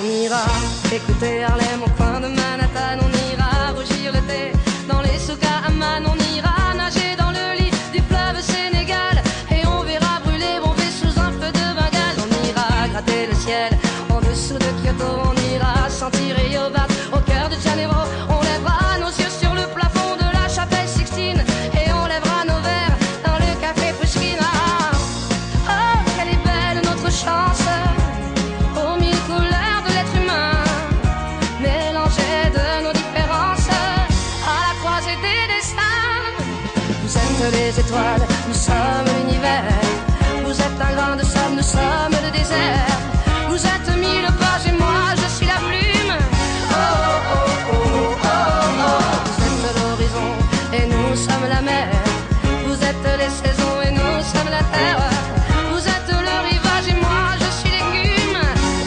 On ira écouter Harlem au coin de Manhattan. On ira rougir le thé dans les souks à Amman. On ira nager dans le lit du fleuve Sénégal. Et on verra brûler Bombay sous un feu de Bengale. On ira gratter le ciel en dessous de Kyoto. On ira sentir Rio Bat au cœur de Janeiro. On lèvera nos yeux sur le plafond de la chapelle Sixtine. Et on lèvera nos verres dans le café Pushkin. Oh, quelle est belle notre chance, aux mille couleurs de l'être humain, mélangées de nos différences, à la croisée des destins. Vous êtes les étoiles, nous sommes l'univers. Vous êtes un grain de sable, nous sommes le désert. Vous êtes mille pages et moi je suis la plume. Oh, oh, oh, oh, oh, oh. Vous êtes l'horizon et nous sommes la mer. Vous êtes les saisons et nous sommes la terre. Vous êtes le rivage et moi je suis l'écume.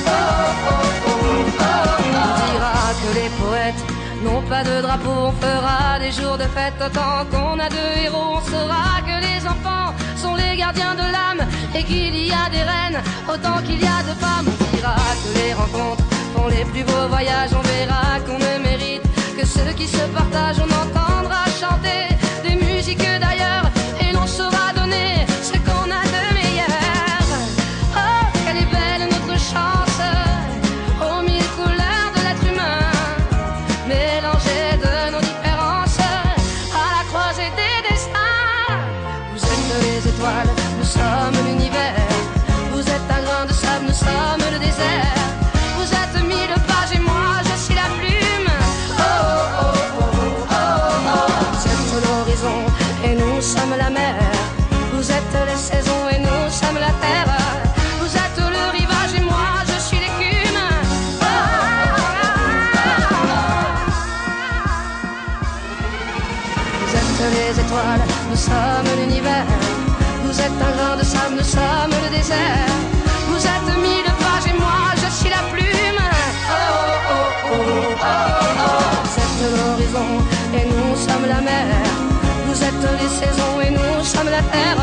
Oh, oh, oh, oh, oh. On dira que les poètes n'ont pas de drapeau. On fera des jours de fête autant qu'on a de héros. On saura que les enfants sont les gardiens de l'âme et qu'il y a des reines autant qu'il y a de femmes. On dira que les rencontres font les plus beaux voyages. On verra qu'on ne mérite que ceux qui se partagent. On entendra chanter des musiques d'ailleurs et l'on saura donner ce qu'on a de meilleur. Oh, quelle est belle notre chance, aux mille couleurs de l'être humain, mélangées de nos différences, à la croisée des destins. Vous êtes les étoiles, nous sommes l'univers. Vous êtes un grain de sable, nous sommes le désert. Vous êtes mille pages et moi je suis la plume. Oh, oh, oh, oh, oh, oh. Vous êtes l'horizon et nous sommes la mer. Vous êtes les saisons et nous sommes la terre. Vous êtes le rivage et moi je suis l'écume. Oh, oh, oh, oh. Vous êtes les étoiles, nous sommes l'univers. Vous êtes un grain de sable, nous sommes le désert. Vous êtes mille pages et moi je suis la plume. Oh, oh, oh, oh, oh, oh. Vous êtes l'horizon et nous sommes la mer. Vous êtes les saisons et nous sommes la terre.